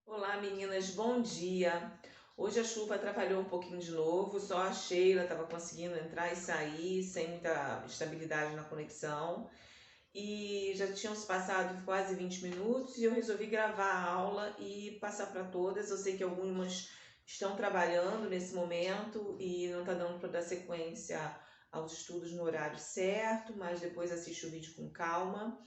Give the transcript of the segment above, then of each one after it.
Olá meninas, bom dia! Hoje a chuva atrapalhou um pouquinho de novo, só a Sheila estava conseguindo entrar e sair sem muita estabilidade na conexão. E já tinham se passado quase 20 minutos e eu resolvi gravar a aula e passar para todas. Eu sei que algumas estão trabalhando nesse momento e não está dando para dar sequência aos estudos no horário certo, mas depois assiste o vídeo com calma.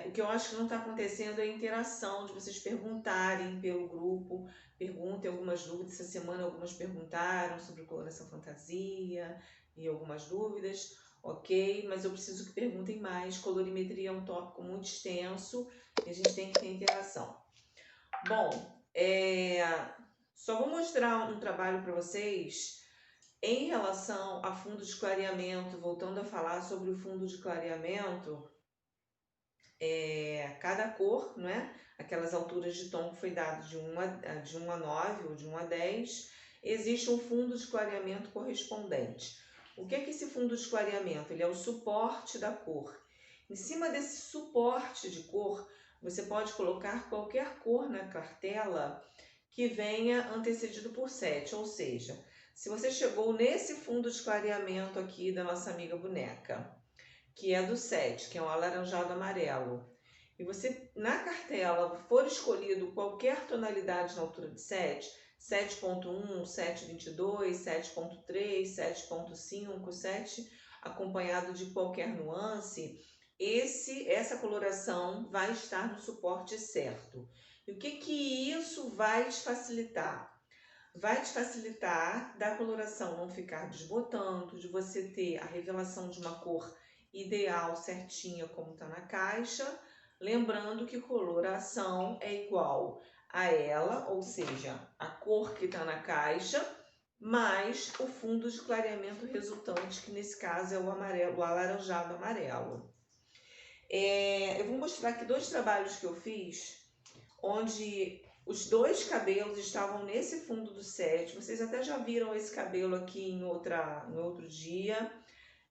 O que eu acho que não está acontecendo é a interação, de vocês perguntarem pelo grupo, perguntem algumas dúvidas. Essa semana algumas perguntaram sobre coloração fantasia e algumas dúvidas, ok, mas eu preciso que perguntem mais. Colorimetria é um tópico muito extenso e a gente tem que ter interação. Bom, só vou mostrar um trabalho para vocês em relação a fundo de clareamento, voltando a falar sobre o fundo de clareamento. Cada cor, não é? Aquelas alturas de tom que foi dado de 1 a 9 ou de 1 a 10, existe um fundo de clareamento correspondente. O que é esse fundo de clareamento? Ele é o suporte da cor. Em cima desse suporte de cor, você pode colocar qualquer cor na cartela que venha antecedido por 7, ou seja, se você chegou nesse fundo de clareamento aqui da nossa amiga boneca, que é do 7, que é um alaranjado amarelo, e você na cartela for escolhido qualquer tonalidade na altura de 7, 7.1, 7.22, 7.3, 7.5, 7, acompanhado de qualquer nuance, essa coloração vai estar no suporte certo. E o que isso vai te facilitar? Vai te facilitar da coloração não ficar desbotando, de você ter a revelação de uma cor ideal, certinha, como está na caixa. Lembrando que coloração é igual a ela, ou seja, a cor que está na caixa, mais o fundo de clareamento resultante, que nesse caso é o amarelo, o alaranjado amarelo. Eu vou mostrar aqui dois trabalhos que eu fiz, onde os dois cabelos estavam nesse fundo do set. Vocês até já viram esse cabelo aqui em outro dia,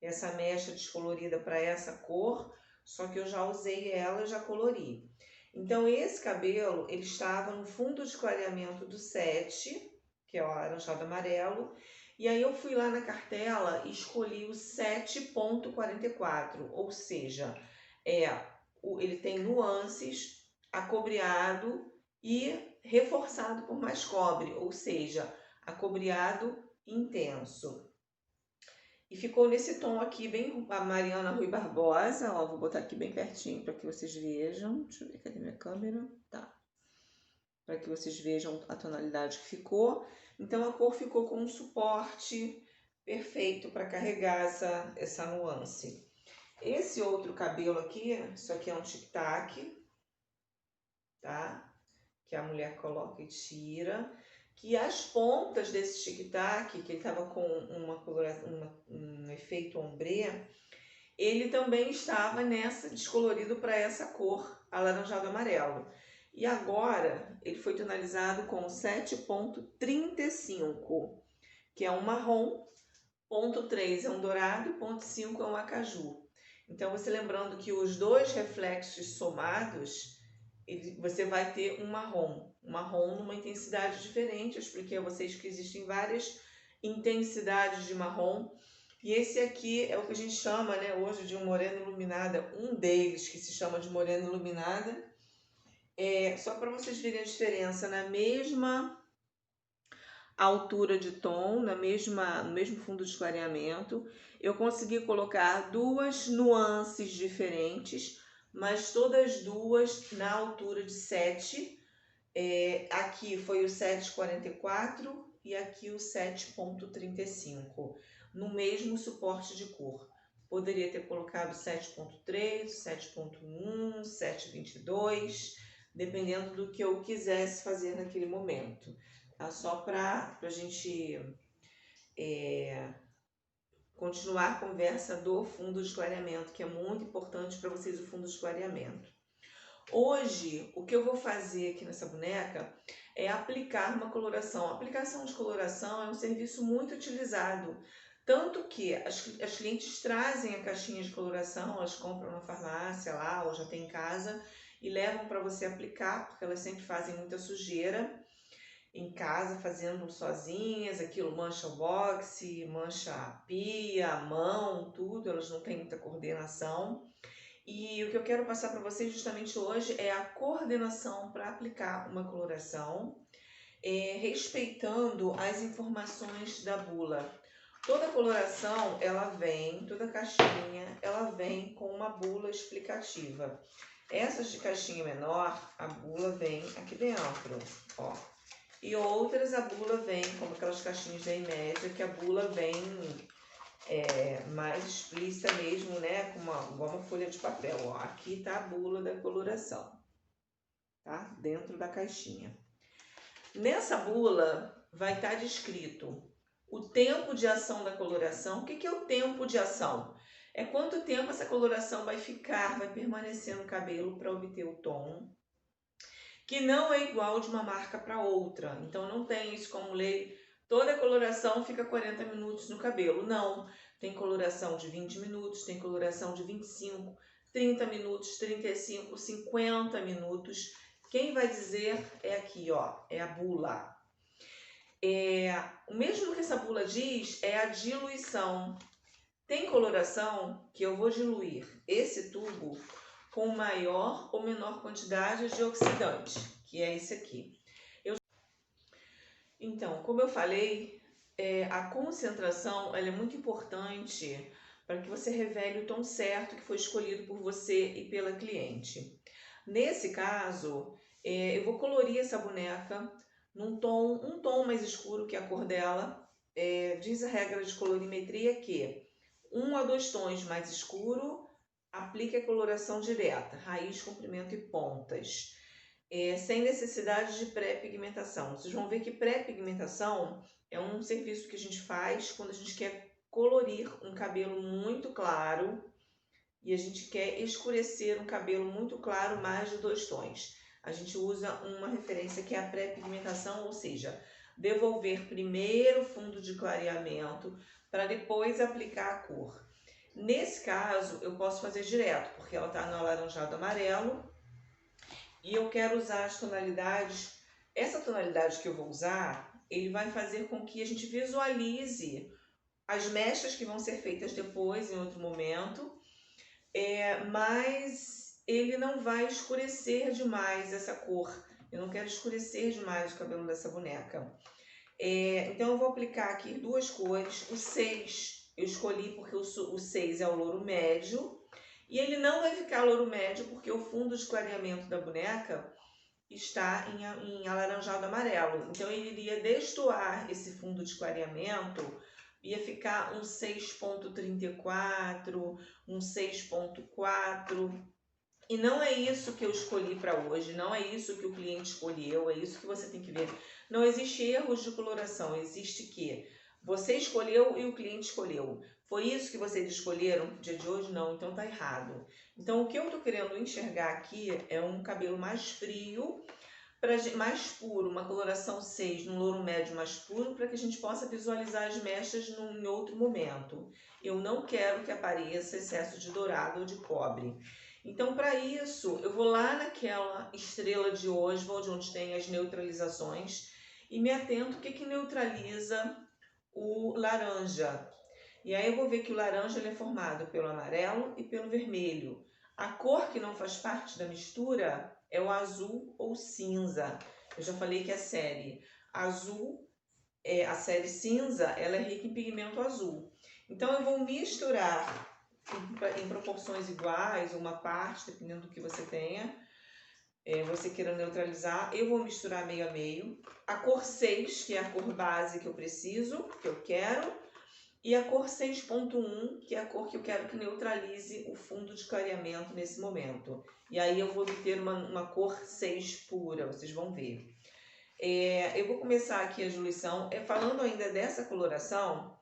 essa mecha descolorida para essa cor, só que eu já usei ela e já colori. Então esse cabelo, ele estava no fundo de clareamento do 7, que é o alaranjado amarelo, e aí eu fui lá na cartela e escolhi o 7.44, ou seja, ele tem nuances, acobreado e reforçado por mais cobre, ou seja, acobreado intenso. E ficou nesse tom aqui, bem a Mariana Rui Barbosa, ó, vou botar aqui bem pertinho para que vocês vejam. Deixa eu ver, cadê minha câmera? Tá. Para que vocês vejam a tonalidade que ficou. Então a cor ficou com um suporte perfeito para carregar essa nuance. Esse outro cabelo aqui, isso aqui é um tic-tac, tá? Que a mulher coloca e tira. Que as pontas desse tic-tac, que ele estava com um efeito ombré, ele também estava nessa descolorido para essa cor alaranjado amarelo. E agora ele foi tonalizado com 7.35, que é um marrom, ponto 3 é um dourado, ponto 5 é um acaju. Então você lembrando que os dois reflexos somados, você vai ter um marrom numa intensidade diferente. Eu expliquei a vocês que existem várias intensidades de marrom, e esse aqui é o que a gente chama, né, hoje de um morena iluminada, um deles que se chama de morena iluminada. Só para vocês verem a diferença, na mesma altura de tom, no mesmo fundo de clareamento, eu consegui colocar duas nuances diferentes, mas todas duas na altura de 7. Aqui foi o 7.44 e aqui o 7.35, no mesmo suporte de cor. Poderia ter colocado 7.3, 7.1, 7.22, dependendo do que eu quisesse fazer naquele momento. Tá? Só para a gente continuar a conversa do fundo de clareamento, que é muito importante para vocês o fundo de clareamento. Hoje, o que eu vou fazer aqui nessa boneca é aplicar uma coloração. A aplicação de coloração é um serviço muito utilizado, tanto que as clientes trazem a caixinha de coloração, elas compram na farmácia lá ou já tem em casa, e levam para você aplicar, porque elas sempre fazem muita sujeira em casa, fazendo sozinhas, aquilo mancha o boxe, mancha a pia, a mão, tudo, elas não têm muita coordenação. E o que eu quero passar para vocês justamente hoje é a coordenação para aplicar uma coloração, respeitando as informações da bula. Toda coloração, toda caixinha, ela vem com uma bula explicativa. Essas de caixinha menor, a bula vem aqui dentro, ó. E outras, a bula vem, como aquelas caixinhas da Imédia, que a bula vem mais explícita mesmo, né? Igual uma folha de papel, ó. Aqui tá a bula da coloração, tá? Dentro da caixinha. Nessa bula vai estar descrito o tempo de ação da coloração. O que é o tempo de ação? É quanto tempo essa coloração vai permanecer no cabelo para obter o tom, que não é igual de uma marca para outra. Então não tem isso como lei, toda coloração fica 40 minutos no cabelo. Não, tem coloração de 20 minutos, tem coloração de 25, 30 minutos, 35, 50 minutos. Quem vai dizer é aqui, ó, é a bula. O mesmo que essa bula diz é a diluição. Tem coloração que eu vou diluir esse tubo com maior ou menor quantidade de oxidante, que é esse aqui. Então, como eu falei, a concentração ela é muito importante para que você revele o tom certo que foi escolhido por você e pela cliente. Nesse caso, eu vou colorir essa boneca um tom mais escuro que a cor dela. Diz a regra de colorimetria que 1 a 2 tons mais escuro, aplique a coloração direta, raiz, comprimento e pontas, sem necessidade de pré-pigmentação. Vocês vão ver que pré-pigmentação é um serviço que a gente faz quando a gente quer colorir um cabelo muito claro e a gente quer escurecer um cabelo muito claro, mais de 2 tons. A gente usa uma referência que é a pré-pigmentação, ou seja, devolver primeiro o fundo de clareamento para depois aplicar a cor. Nesse caso, eu posso fazer direto, porque ela está no alaranjado amarelo e eu quero usar as tonalidades. Essa tonalidade que eu vou usar, ele vai fazer com que a gente visualize as mechas que vão ser feitas depois, em outro momento, mas ele não vai escurecer demais essa cor. Eu não quero escurecer demais o cabelo dessa boneca. Então eu vou aplicar aqui 2 cores. O 6 eu escolhi porque o 6 é o louro médio. E ele não vai ficar louro médio porque o fundo de clareamento da boneca está em alaranjado amarelo. Então ele iria destoar esse fundo de clareamento, ia ficar um 6.34, um 6.4. E não é isso que eu escolhi para hoje, não é isso que o cliente escolheu, é isso que você tem que ver. Não existe erros de coloração, existe que você escolheu e o cliente escolheu. Foi isso que vocês escolheram no dia de hoje? Não, então tá errado. Então o que eu tô querendo enxergar aqui é um cabelo mais frio, mais puro, uma coloração 6 no louro médio mais puro, para que a gente possa visualizar as mechas em outro momento. Eu não quero que apareça excesso de dourado ou de cobre. Então, para isso, eu vou lá naquela estrela de hoje, vou de onde tem as neutralizações, e me atento o que neutraliza o laranja. E aí eu vou ver que o laranja ele é formado pelo amarelo e pelo vermelho. A cor que não faz parte da mistura é o azul ou cinza. Eu já falei que a série azul, a série cinza, ela é rica em pigmento azul. Então eu vou misturar em proporções iguais, uma parte, dependendo do que você tenha, você queira neutralizar. Eu vou misturar meio a meio. A cor 6, que é a cor base que eu preciso, que eu quero, e a cor 6.1, que é a cor que eu quero que neutralize o fundo de clareamento nesse momento. E aí eu vou obter uma cor 6 pura, vocês vão ver. Eu vou começar aqui a diluição. Falando ainda dessa coloração,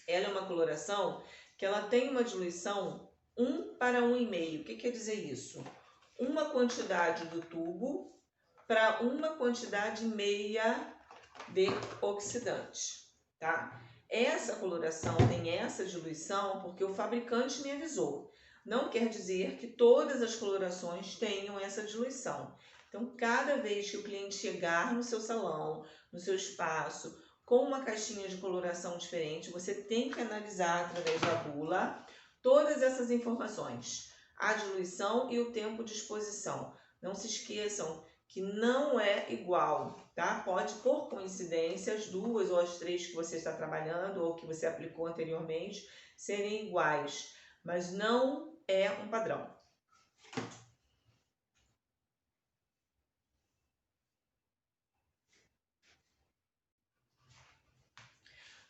ela é uma coloração que ela tem uma diluição 1 para 1,5. O que quer dizer isso? Uma quantidade do tubo para uma quantidade meia de oxidante, tá? Essa coloração tem essa diluição porque o fabricante me avisou. não quer dizer que todas as colorações tenham essa diluição. Então, cada vez que o cliente chegar no seu salão, no seu espaço, com uma caixinha de coloração diferente, você tem que analisar através da bula todas essas informações, a diluição e o tempo de exposição. Não se esqueçam que não é igual, tá? Pode, por coincidência, as duas ou as três que você está trabalhando ou que você aplicou anteriormente serem iguais, mas não é um padrão.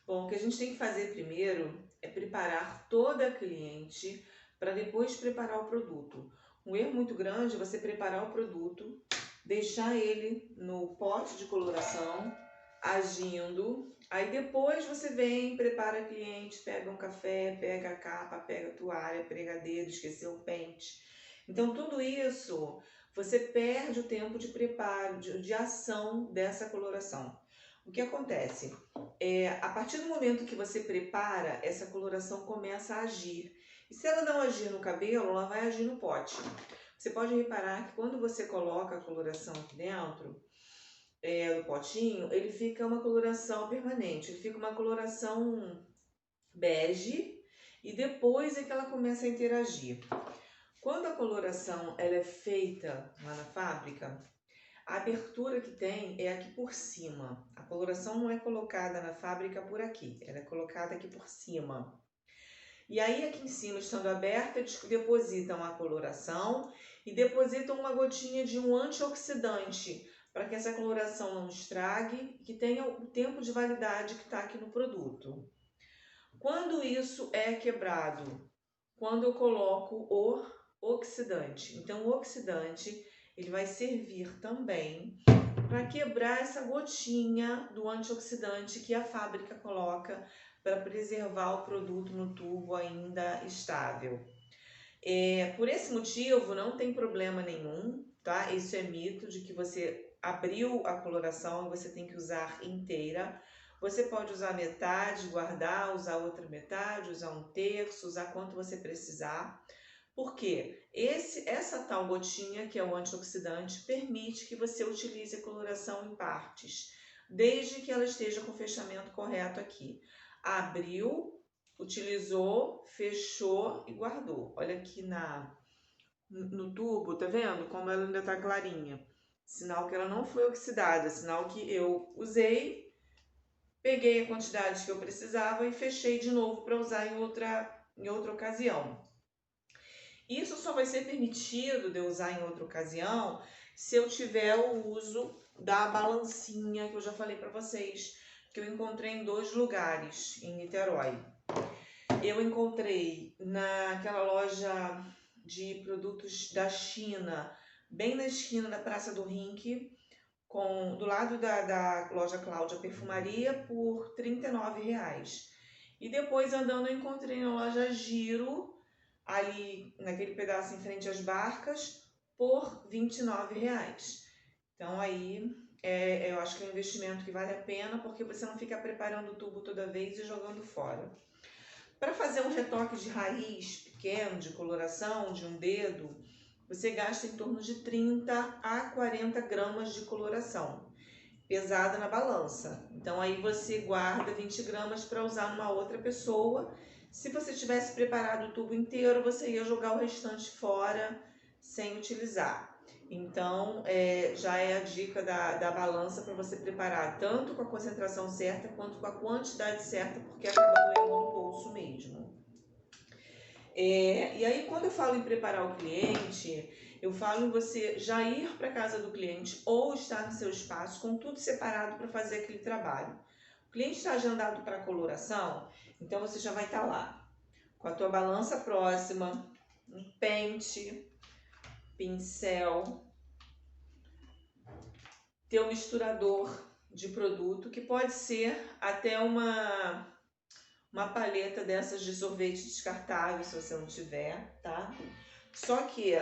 Bom, o que a gente tem que fazer primeiro é preparar toda a cliente para depois preparar o produto. Um erro muito grande é você preparar o produto, deixar ele no pote de coloração, agindo, aí depois você vem, prepara a cliente, pega um café, pega a capa, pega a toalha, pregadeiro, esqueceu o pente. Então tudo isso você perde o tempo de preparo, de ação dessa coloração. O que acontece? A partir do momento que você prepara, essa coloração começa a agir. E se ela não agir no cabelo, ela vai agir no pote. Você pode reparar que quando você coloca a coloração aqui dentro do potinho, ele fica uma coloração permanente, ele fica uma coloração bege e depois é que ela começa a interagir. Quando a coloração ela é feita lá na fábrica, a abertura que tem é aqui por cima. A coloração não é colocada na fábrica por aqui, ela é colocada aqui por cima. E aí aqui em cima, estando aberta, eles depositam a coloração e depositam uma gotinha de um antioxidante para que essa coloração não estrague e que tenha o tempo de validade que está aqui no produto. Quando isso é quebrado? Quando eu coloco o oxidante. Então o oxidante ele vai servir também para quebrar essa gotinha do antioxidante que a fábrica coloca para preservar o produto no tubo ainda estável. Por esse motivo, não tem problema nenhum, tá? Isso é mito de que você abriu a coloração e você tem que usar inteira. Você pode usar metade, guardar, usar outra metade, usar um terço, usar quanto você precisar. Porque essa tal gotinha, que é o antioxidante, permite que você utilize a coloração em partes, desde que ela esteja com o fechamento correto aqui. Abriu, utilizou, fechou e guardou. Olha aqui no tubo, tá vendo como ela ainda tá clarinha? Sinal que ela não foi oxidada, sinal que eu usei, peguei a quantidade que eu precisava e fechei de novo para usar em outra ocasião. Isso só vai ser permitido de eu usar em outra ocasião se eu tiver o uso da balancinha que eu já falei para vocês, que eu encontrei em 2 lugares em Niterói. Eu encontrei naquela loja de produtos da China, bem na esquina da Praça do Rink, do lado da loja Cláudia Perfumaria, por R$ 39,00. E depois andando eu encontrei na loja Giro, ali naquele pedaço em frente às barcas, por R$ 29,00. Então aí eu acho que é um investimento que vale a pena, porque você não fica preparando o tubo toda vez e jogando fora. Para fazer um retoque de raiz pequeno, de coloração, de um dedo, você gasta em torno de 30 a 40 gramas de coloração, pesada na balança. Então aí você guarda 20 gramas para usar numa outra pessoa. Se você tivesse preparado o tubo inteiro, você ia jogar o restante fora sem utilizar. Então, já é a dica da balança para você preparar tanto com a concentração certa quanto com a quantidade certa, porque acaba doendo no bolso mesmo. E aí, quando eu falo em preparar o cliente, eu falo em você já ir para a casa do cliente ou estar no seu espaço com tudo separado para fazer aquele trabalho. O cliente está agendado para coloração, então você já vai estar lá com a tua balança próxima, um pente, pincel, teu misturador de produto, que pode ser até uma paleta dessas de sorvete descartável, se você não tiver, tá? Só que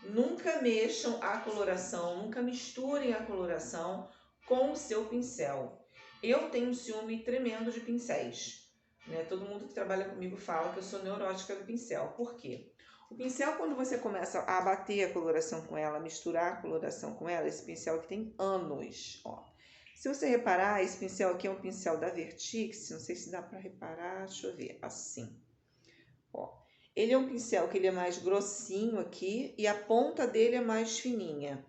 nunca mexam a coloração, nunca misturem a coloração com o seu pincel. Eu tenho um ciúme tremendo de pincéis, né? Todo mundo que trabalha comigo fala que eu sou neurótica do pincel. Por quê? O pincel, quando você começa a bater a coloração com ela, misturar a coloração com ela, esse pincel aqui tem anos, ó. Se você reparar, esse pincel aqui é um pincel da Vertix, não sei se dá para reparar, deixa eu ver, assim, ó. Ele é um pincel que ele é mais grossinho aqui e a ponta dele é mais fininha.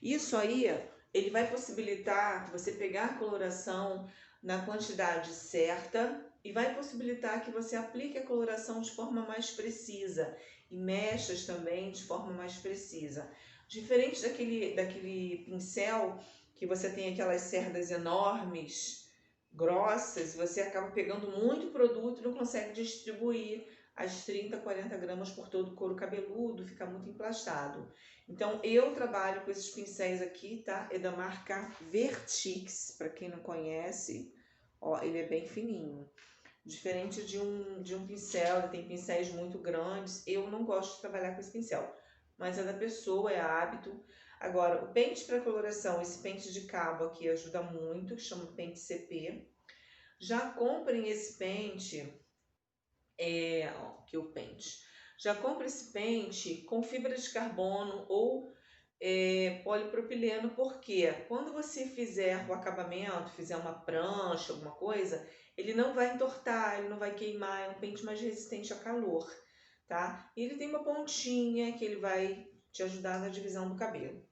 Isso aí, ele vai possibilitar você pegar a coloração na quantidade certa e vai possibilitar que você aplique a coloração de forma mais precisa e mechas também de forma mais precisa. Diferente daquele pincel que você tem aquelas cerdas enormes, grossas, você acaba pegando muito produto e não consegue distribuir as 30, 40 gramas por todo o couro cabeludo, fica muito emplastado. Então, eu trabalho com esses pincéis aqui, tá? É da marca Vertix, para quem não conhece, ó, ele é bem fininho. Diferente de um pincel, tem pincéis muito grandes, eu não gosto de trabalhar com esse pincel, mas é da pessoa, é hábito. Agora, o pente para coloração, esse pente de cabo aqui ajuda muito, que chama pente CP. Já comprem esse pente, que o pente. Já compre esse pente com fibra de carbono ou polipropileno, porque quando você fizer o acabamento, fizer uma prancha, alguma coisa, ele não vai entortar, ele não vai queimar, é um pente mais resistente a calor, tá? E ele tem uma pontinha que ele vai te ajudar na divisão do cabelo.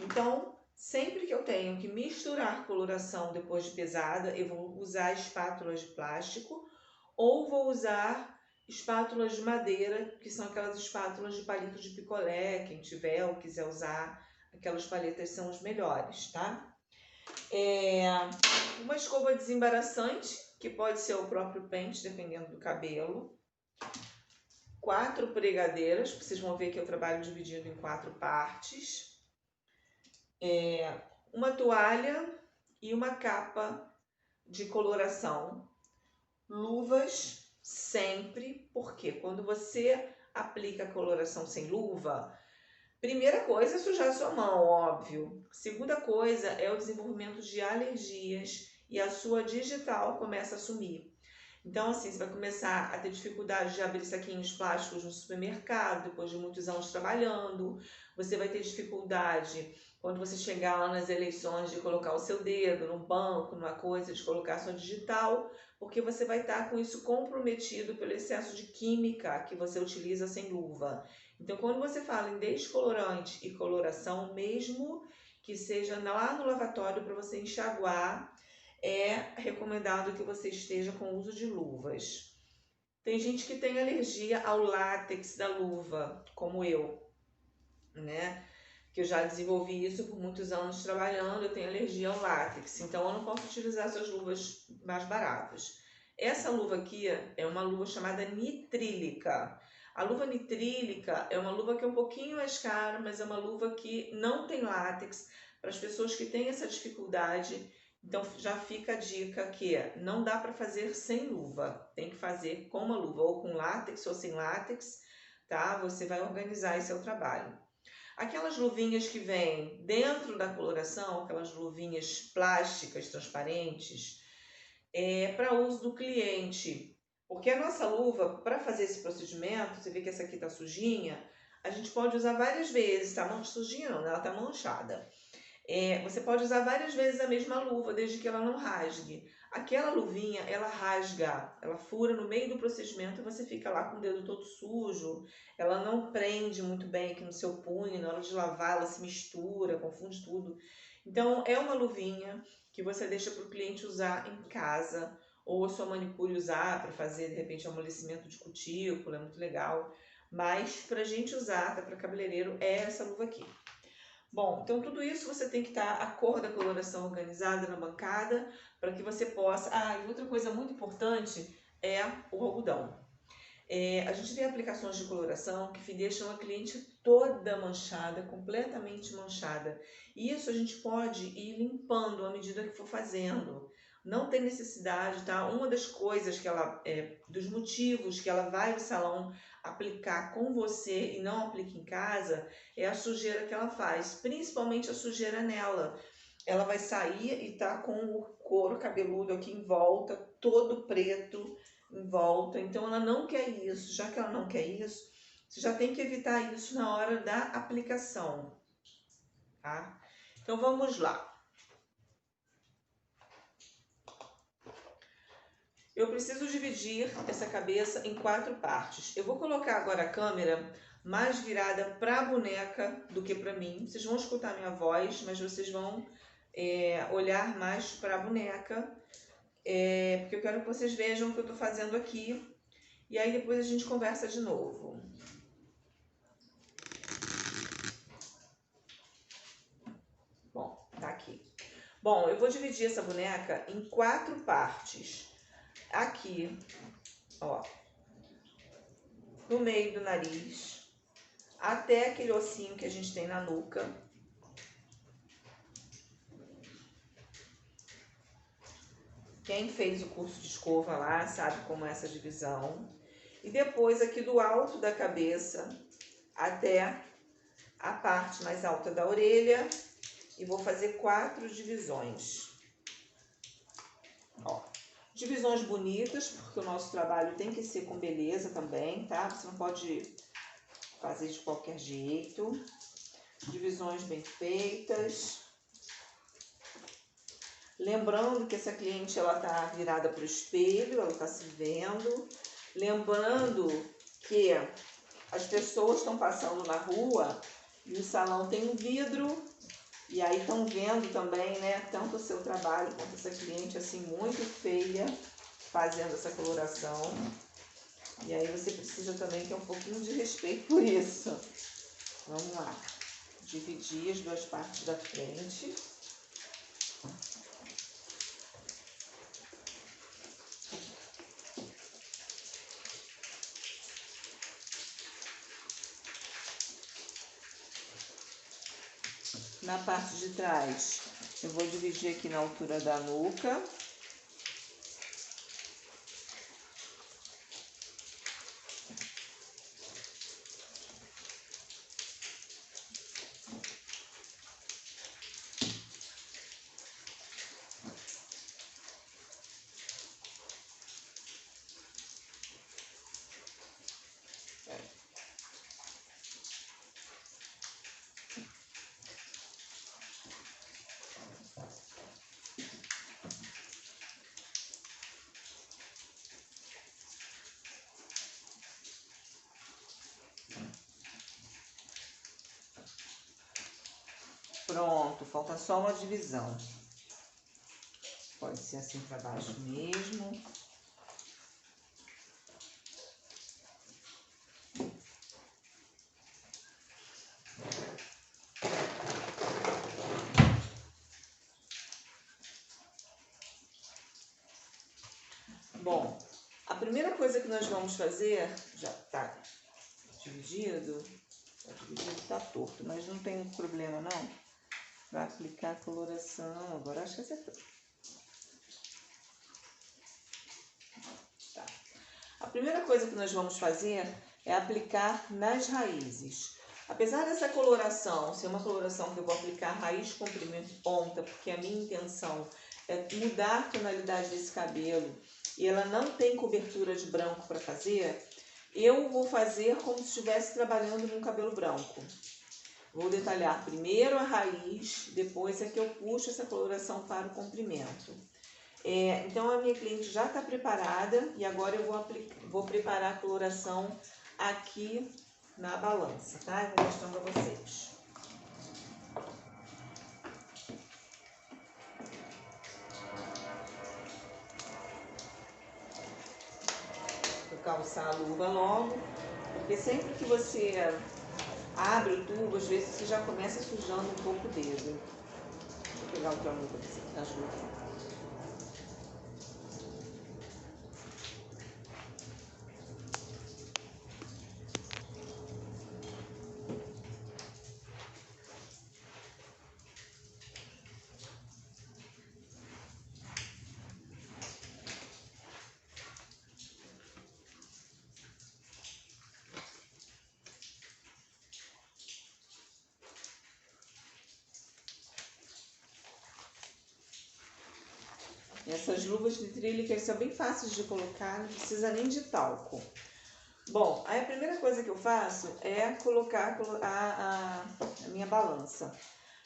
Então, sempre que eu tenho que misturar coloração depois de pesada, eu vou usar espátulas de plástico ou vou usar espátulas de madeira, que são aquelas espátulas de palito de picolé, quem tiver ou quiser usar, aquelas paletas são os melhores, tá? Uma escova desembaraçante, que pode ser o próprio pente, dependendo do cabelo. 4 pregadeiras, vocês vão ver que eu trabalho dividido em 4 partes. Uma toalha e uma capa de coloração. Luvas sempre, porque quando você aplica a coloração sem luva, primeira coisa é sujar a sua mão, óbvio. Segunda coisa é o desenvolvimento de alergias e a sua digital começa a sumir. Então, assim, você vai começar a ter dificuldade de abrir saquinhos plásticos no supermercado, depois de muitos anos trabalhando. Você vai ter dificuldade quando você chegar lá nas eleições de colocar o seu dedo no banco, numa coisa, de colocar a sua digital, porque você vai estar com isso comprometido pelo excesso de química que você utiliza sem luva. Então, quando você fala em descolorante e coloração, mesmo que seja lá no lavatório para você enxaguar, é recomendado que você esteja com o uso de luvas. Tem gente que tem alergia ao látex da luva, como eu, né? Que eu já desenvolvi isso por muitos anos trabalhando, eu tenho alergia ao látex, então eu não posso utilizar essas luvas mais baratas. Essa luva aqui é uma luva chamada nitrílica. A luva nitrílica é uma luva que é um pouquinho mais cara, mas é uma luva que não tem látex. Para as pessoas que têm essa dificuldade, então já fica a dica que não dá para fazer sem luva, tem que fazer com uma luva, ou com látex ou sem látex, tá? Você vai organizar esse seu trabalho. Aquelas luvinhas que vêm dentro da coloração, aquelas luvinhas plásticas transparentes, é para uso do cliente. Porque a nossa luva, para fazer esse procedimento, você vê que essa aqui está sujinha, a gente pode usar várias vezes, tá? Sujinha não, ela está manchada. Você pode usar várias vezes a mesma luva, desde que ela não rasgue. Aquela luvinha, ela rasga, ela fura no meio do procedimento e você fica lá com o dedo todo sujo. Ela não prende muito bem aqui no seu punho, na hora de lavar ela se mistura, confunde tudo. Então, é uma luvinha que você deixa para o cliente usar em casa, ou a sua manicure usar para fazer, de repente, amolecimento de cutícula, é muito legal. Mas, para a gente usar, tá, para cabeleireiro, é essa luva aqui. Bom, então tudo isso você tem que estar a cor da coloração organizada na bancada para que você possa... e outra coisa muito importante é o algodão. A gente tem aplicações de coloração que deixam a cliente toda manchada, completamente manchada. E isso a gente pode ir limpando à medida que for fazendo. Não tem necessidade, tá? Uma das coisas que ela, dos motivos que ela vai ao salão aplicar com você e não aplica em casa, é a sujeira que ela faz, principalmente a sujeira nela. Ela vai sair e tá com o couro cabeludo aqui em volta, todo preto em volta, então ela não quer isso. Já que ela não quer isso, Você já tem que evitar isso na hora da aplicação, tá? Então vamos lá. Eu preciso dividir essa cabeça em 4 partes. Eu vou colocar agora a câmera mais virada para a boneca do que para mim. Vocês vão escutar minha voz, mas vocês vão olhar mais para a boneca, porque eu quero que vocês vejam o que eu estou fazendo aqui. E aí depois a gente conversa de novo. Bom, tá aqui. Bom, eu vou dividir essa boneca em 4 partes. Aqui, ó, no meio do nariz, até aquele ossinho que a gente tem na nuca. Quem fez o curso de escova lá sabe como é essa divisão. E depois aqui do alto da cabeça até a parte mais alta da orelha. E vou fazer 4 divisões. Ó, divisões bonitas, porque o nosso trabalho tem que ser com beleza também, tá? Você não pode fazer de qualquer jeito. Divisões bem feitas. Lembrando que essa cliente, ela tá virada para o espelho, ela tá se vendo. Lembrando que as pessoas estão passando na rua e o salão tem um vidro. E aí estão vendo também, né, tanto o seu trabalho quanto essa cliente assim muito feia fazendo essa coloração. E aí você precisa também ter um pouquinho de respeito por isso. Vamos lá. Dividir as 2 partes da frente. Na parte de trás, eu vou dividir aqui na altura da nuca. Pronto, falta só uma divisão. Pode ser assim para baixo mesmo. Bom, a primeira coisa que nós vamos fazer, já tá dividido, tá torto, mas não tem problema não. Vai aplicar a coloração, agora acho que acertou. Tá. A primeira coisa que nós vamos fazer é aplicar nas raízes. Apesar dessa coloração ser uma coloração que eu vou aplicar raiz, comprimento e ponta, porque a minha intenção é mudar a tonalidade desse cabelo e ela não tem cobertura de branco para fazer, eu vou fazer como se estivesse trabalhando num cabelo branco. Vou detalhar primeiro a raiz, depois é que eu puxo essa coloração para o comprimento. Então a minha cliente já está preparada e agora eu vou preparar a coloração aqui na balança, tá? Eu vou mostrando para vocês. Vou calçar a luva logo, porque sempre que você abre o tubo, às vezes você já começa sujando um pouco o dedo. Vou pegar outra luva aqui, me ajuda. Essas luvas nitrílicas são bem fáceis de colocar, não precisa nem de talco. Bom, aí a primeira coisa que eu faço é colocar a minha balança.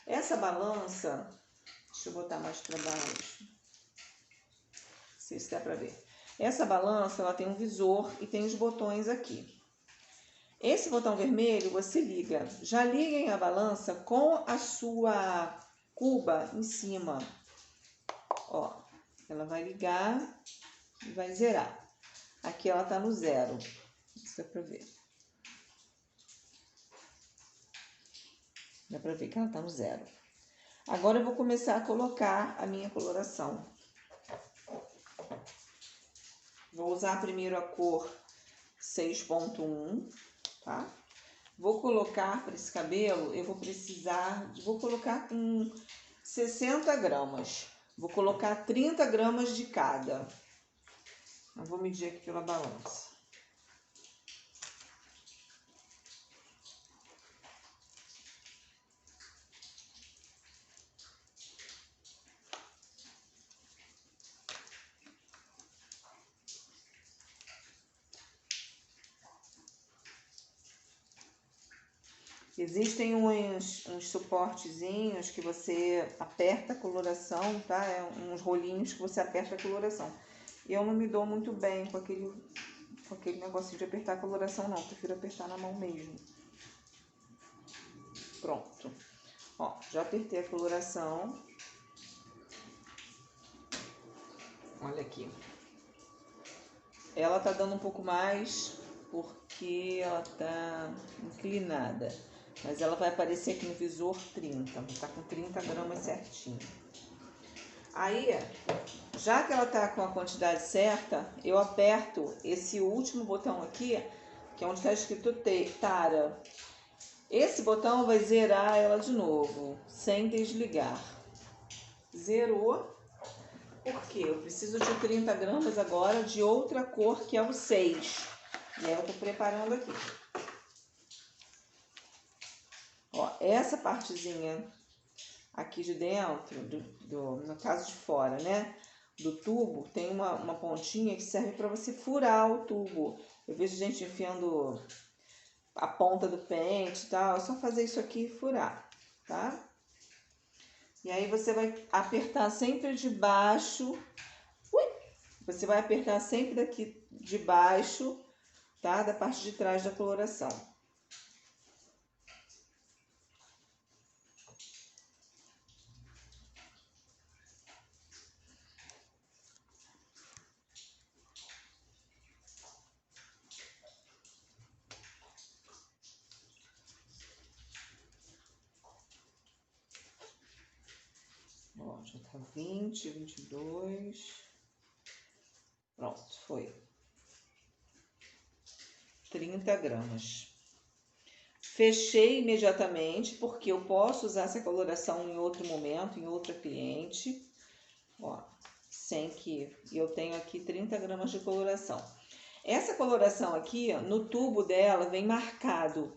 Essa balança, deixa eu botar mais para baixo, não sei se dá para ver. Essa balança, ela tem um visor e tem os botões aqui. Esse botão vermelho você liga. Já liguem a balança com a sua cuba em cima. Ó, ela vai ligar e vai zerar. Aqui ela tá no 0. Isso dá pra ver. Dá pra ver que ela tá no 0. Agora eu vou começar a colocar a minha coloração. Vou usar primeiro a cor 6.1, tá? Vou colocar para esse cabelo, eu vou colocar com 60 gramas. Vou colocar 30 gramas de cada. Eu vou medir aqui pela balança. Existem uns suportezinhos que você aperta a coloração, tá? Uns rolinhos que você aperta a coloração. E eu não me dou muito bem com aquele negocinho de apertar a coloração, não. Prefiro apertar na mão mesmo. Pronto. Ó, já apertei a coloração. Olha aqui. Ela tá dando um pouco mais porque ela tá inclinada. Mas ela vai aparecer aqui no visor 30. Tá com 30 gramas certinho. Aí, já que ela tá com a quantidade certa, eu aperto esse último botão aqui, que é onde está escrito Tara. Esse botão vai zerar ela de novo, sem desligar. Zerou. Por quê? Eu preciso de 30 gramas agora de outra cor, que é o 6. E aí eu tô preparando aqui. Ó, essa partezinha aqui de dentro, no caso de fora, né? Do tubo, tem uma pontinha que serve para você furar o tubo. Eu vejo gente enfiando a ponta do pente e tal. É só fazer isso aqui e furar, tá? E aí você vai apertar sempre de baixo. Você vai apertar sempre daqui de baixo, tá? Da parte de trás da coloração. Ó, já tá 20, 22. Pronto, foi. 30 gramas. Fechei imediatamente, porque eu posso usar essa coloração em outro momento, em outra cliente. Ó, sem que... eu tenho aqui 30 gramas de coloração. Essa coloração aqui, ó, no tubo dela, vem marcado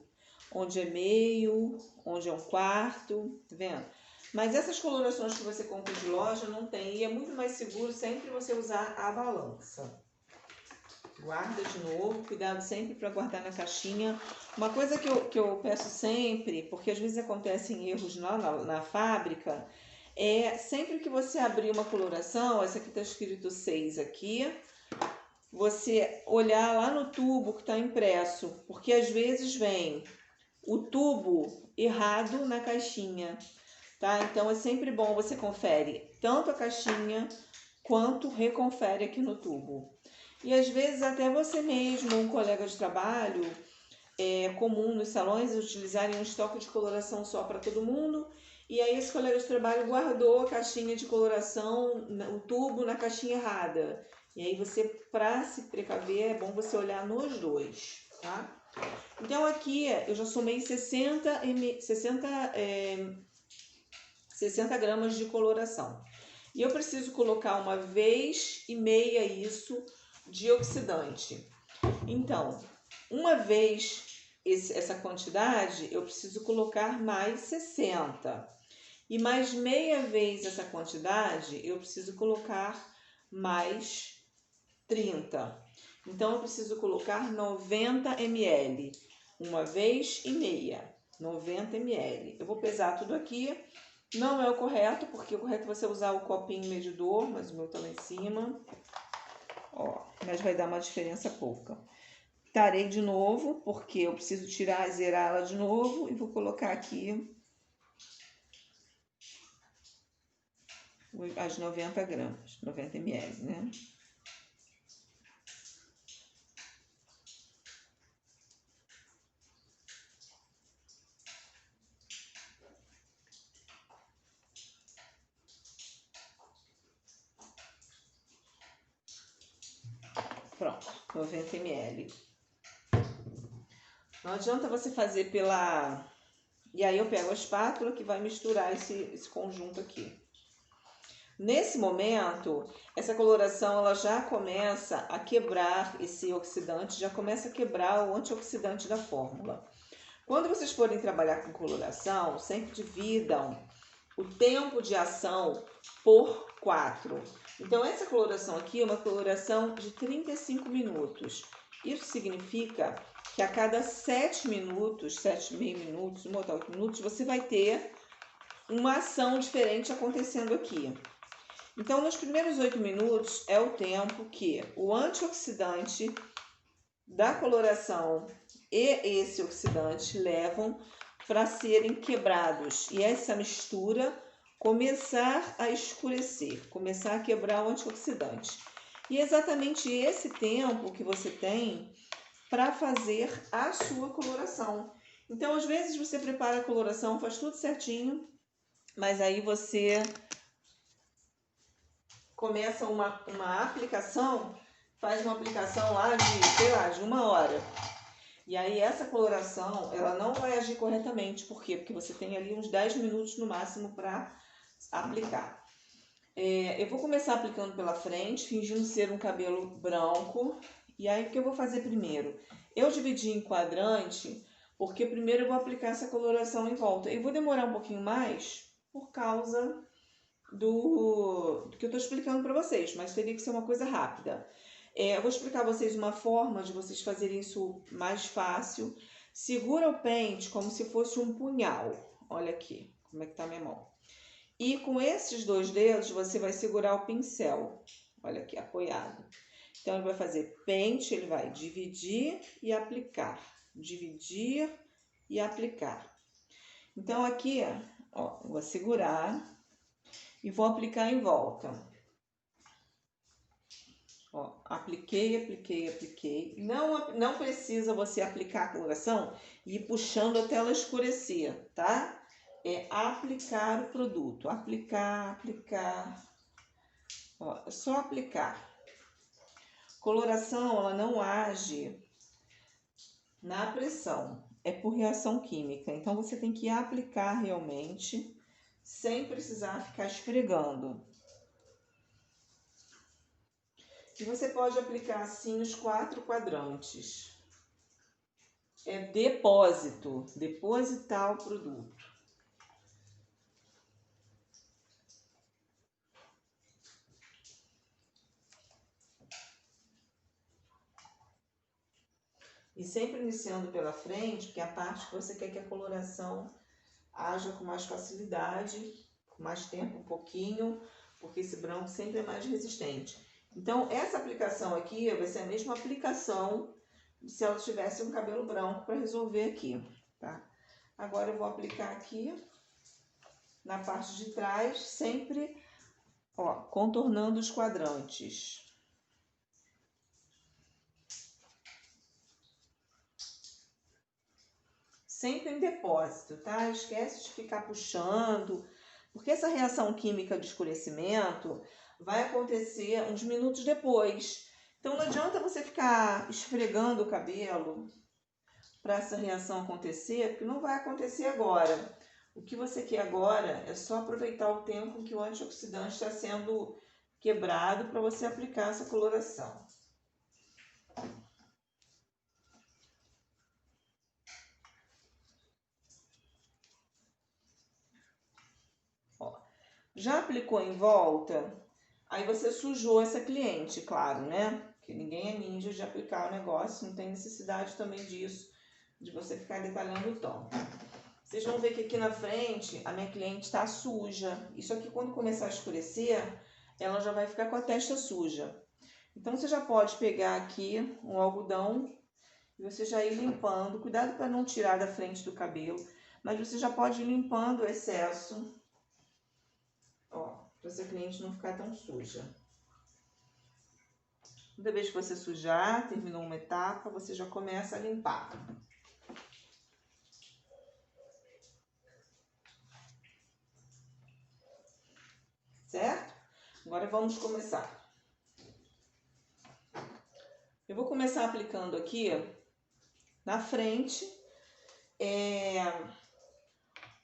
onde é meio, onde é um quarto, tá vendo? Mas essas colorações que você compra de loja não tem, e é muito mais seguro sempre você usar a balança. Guarda de novo, cuidado sempre para guardar na caixinha. Uma coisa que eu peço sempre, porque às vezes acontecem erros na fábrica, é sempre que você abrir uma coloração, essa aqui está escrito 6 aqui, você olhar lá no tubo que está impresso, porque às vezes vem o tubo errado na caixinha, tá? Então é sempre bom você confere tanto a caixinha quanto reconfere aqui no tubo. E às vezes até você mesmo, um colega de trabalho, é comum nos salões utilizarem um estoque de coloração só para todo mundo, e aí esse colega de trabalho guardou a caixinha de coloração, o tubo na caixinha errada. E aí você, para se precaver, é bom você olhar nos dois, tá? Então aqui eu já somei 60 gramas de coloração. E eu preciso colocar 1,5 vezes isso de oxidante. Então, uma vez essa quantidade, eu preciso colocar mais 60. E mais meia vez essa quantidade, eu preciso colocar mais 30. Então, eu preciso colocar 90 ml, uma vez e meia, 90 ml. Eu vou pesar tudo aqui. Não é o correto, porque o correto é você usar o copinho medidor, mas o meu tá lá em cima. Ó, mas vai dar uma diferença pouca. Tarei de novo, porque eu preciso tirar e zerar ela de novo. E vou colocar aqui as 90 gramas, 90 ml, né? Pronto, 90 ml. Não adianta você fazer pela... E aí eu pego a espátula que vai misturar esse conjunto aqui. Nesse momento, essa coloração ela já começa a quebrar esse oxidante, já começa a quebrar o antioxidante da fórmula. Quando vocês forem trabalhar com coloração, sempre dividam o tempo de ação por 4. Então, essa coloração aqui é uma coloração de 35 minutos. Isso significa que a cada 7 minutos, 7,5 minutos, 8 minutos, você vai ter uma ação diferente acontecendo aqui. Então, nos primeiros 8 minutos é o tempo que o antioxidante da coloração e esse oxidante levam para serem quebrados. E essa mistura começar a escurecer, começar a quebrar o antioxidante. E é exatamente esse tempo que você tem para fazer a sua coloração. Então, às vezes, você prepara a coloração, faz tudo certinho, mas aí você começa uma aplicação, faz uma aplicação lá de, sei lá, de 1 hora. E aí essa coloração, ela não vai agir corretamente. Por quê? Porque você tem ali uns 10 minutos no máximo para aplicar. Eu vou começar aplicando pela frente, fingindo ser um cabelo branco. E aí o que eu vou fazer primeiro? Eu dividi em quadrante, porque primeiro eu vou aplicar essa coloração em volta. Eu vou demorar um pouquinho mais por causa do que eu estou explicando para vocês, mas teria que ser uma coisa rápida. Eu vou explicar a vocês uma forma de vocês fazerem isso mais fácil. Segura o pente como se fosse um punhal. Olha aqui como é que tá a minha mão. E com esses 2 dedos você vai segurar o pincel. Olha aqui, apoiado. Então ele vai fazer pente, ele vai dividir e aplicar. Dividir e aplicar. Então aqui, ó, eu vou segurar e vou aplicar em volta. Ó, apliquei, apliquei, apliquei. Não precisa você aplicar a coloração e ir puxando até ela escurecer, tá? É aplicar o produto. Aplicar, aplicar. Ó, é só aplicar. Coloração, ela não age na pressão. É por reação química. Então, você tem que aplicar realmente, sem precisar ficar esfregando. E você pode aplicar assim os 4 quadrantes. É depósito, depositar o produto. E sempre iniciando pela frente, porque é a parte que você quer que a coloração haja com mais facilidade, com mais tempo um pouquinho, porque esse branco sempre é mais resistente. Então, essa aplicação aqui vai ser a mesma aplicação se ela tivesse um cabelo branco para resolver aqui, tá? Agora eu vou aplicar aqui na parte de trás, sempre, ó, contornando os quadrantes. Sempre em depósito, tá? Esquece de ficar puxando, porque essa reação química de escurecimento vai acontecer uns minutos depois. Então, não adianta você ficar esfregando o cabelo para essa reação acontecer, porque não vai acontecer agora. O que você quer agora é só aproveitar o tempo em que o antioxidante está sendo quebrado para você aplicar essa coloração. Ó, já aplicou em volta? Aí você sujou essa cliente, claro, né? Porque ninguém é ninja de aplicar o negócio, não tem necessidade também disso, de você ficar detalhando o tom. Vocês vão ver que aqui na frente a minha cliente está suja. Isso aqui, quando começar a escurecer, ela já vai ficar com a testa suja. Então, você já pode pegar aqui um algodão e você já ir limpando. Cuidado para não tirar da frente do cabelo, mas você já pode ir limpando o excesso, ó, para essa cliente não ficar tão suja. Toda vez que você sujar, terminou uma etapa, você já começa a limpar. Certo? Agora vamos começar. Eu vou começar aplicando aqui na frente.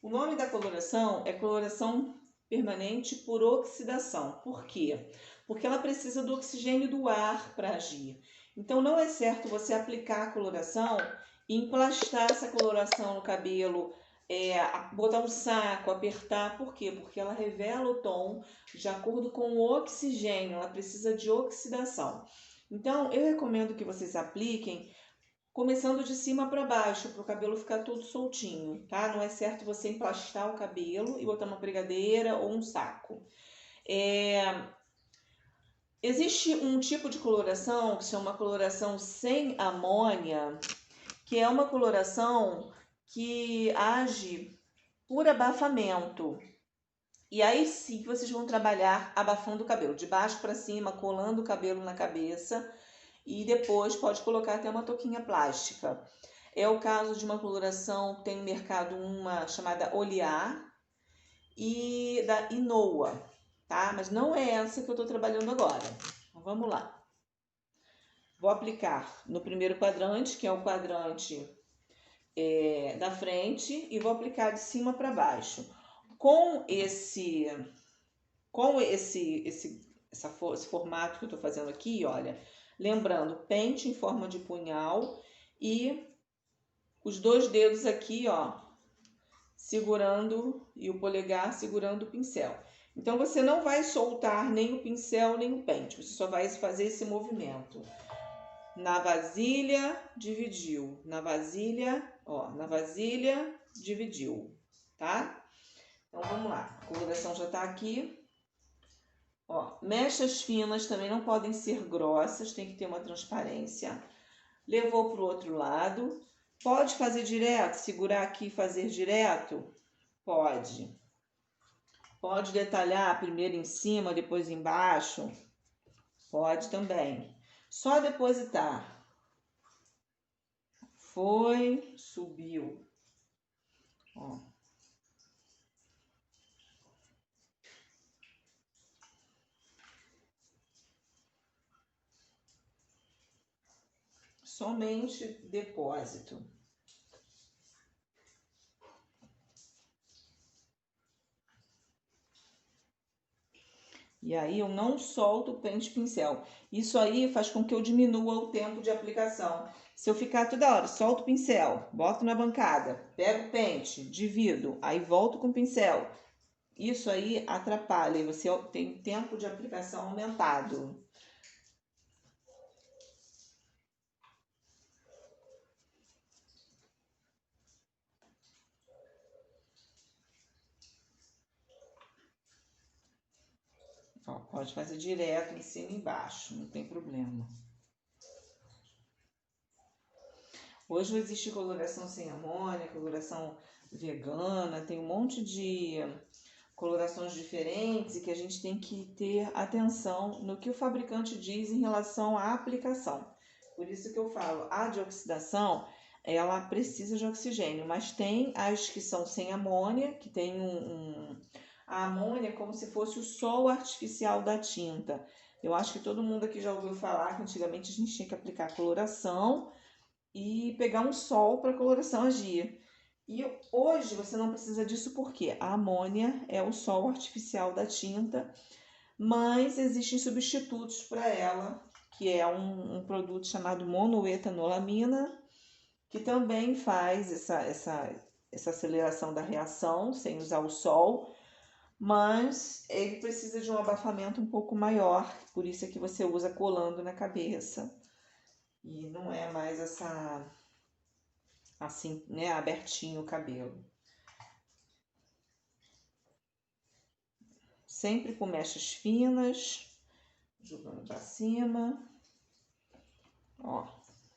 O nome da coloração é coloração permanente por oxidação. Por quê? Porque ela precisa do oxigênio do ar para agir. Então não é certo você aplicar a coloração e emplastar essa coloração no cabelo, botar um saco, apertar. Por quê? Porque ela revela o tom de acordo com o oxigênio, ela precisa de oxidação. Então eu recomendo que vocês apliquem começando de cima para baixo, para o cabelo ficar todo soltinho, tá? Não é certo você emplastar o cabelo e botar uma pregadeira ou um saco. Existe um tipo de coloração que se chama coloração sem amônia, que é uma coloração que age por abafamento. E aí sim vocês vão trabalhar abafando o cabelo, de baixo para cima, colando o cabelo na cabeça. E depois pode colocar até uma touquinha plástica. É o caso de uma coloração, tem no mercado uma chamada Olear e da Inoa, tá? Mas não é essa que eu estou trabalhando agora. Então, vamos lá. Vou aplicar no primeiro quadrante, que é o quadrante da frente, e vou aplicar de cima para baixo. Com esse formato que eu estou fazendo aqui, olha, lembrando, pente em forma de punhal e os dois dedos aqui, ó, segurando, e o polegar segurando o pincel. Então, você não vai soltar nem o pincel, nem o pente. Você só vai fazer esse movimento. Na vasilha, dividiu. Na vasilha, ó, na vasilha, dividiu, tá? Então, vamos lá. A coloração já tá aqui. Ó, mechas finas também não podem ser grossas, tem que ter uma transparência. Levou para o outro lado. Pode fazer direto, segurar aqui e fazer direto? Pode. Pode detalhar primeiro em cima, depois embaixo? Pode também. Só depositar. Foi, subiu. Ó. Somente depósito. E aí eu não solto o pente pincel. Isso aí faz com que eu diminua o tempo de aplicação. Se eu ficar toda hora, solto o pincel, boto na bancada, pego o pente, divido, aí volto com o pincel. Isso aí atrapalha e você tem tempo de aplicação aumentado. Ó, pode fazer direto em cima e embaixo, não tem problema. Hoje existe coloração sem amônia, coloração vegana, tem um monte de colorações diferentes e que a gente tem que ter atenção no que o fabricante diz em relação à aplicação. Por isso que eu falo, a de oxidação, ela precisa de oxigênio, mas tem as que são sem amônia, que tem a amônia é como se fosse o sol artificial da tinta. Eu acho que todo mundo aqui já ouviu falar que antigamente a gente tinha que aplicar coloração e pegar um sol para a coloração agir. E hoje você não precisa disso porque a amônia é o sol artificial da tinta, mas existem substitutos para ela, que é um produto chamado monoetanolamina, que também faz essa aceleração da reação sem usar o sol, mas ele precisa de um abafamento um pouco maior, por isso é que você usa colando na cabeça. E não é mais assim, né, abertinho o cabelo. Sempre com mechas finas, jogando para cima. Ó,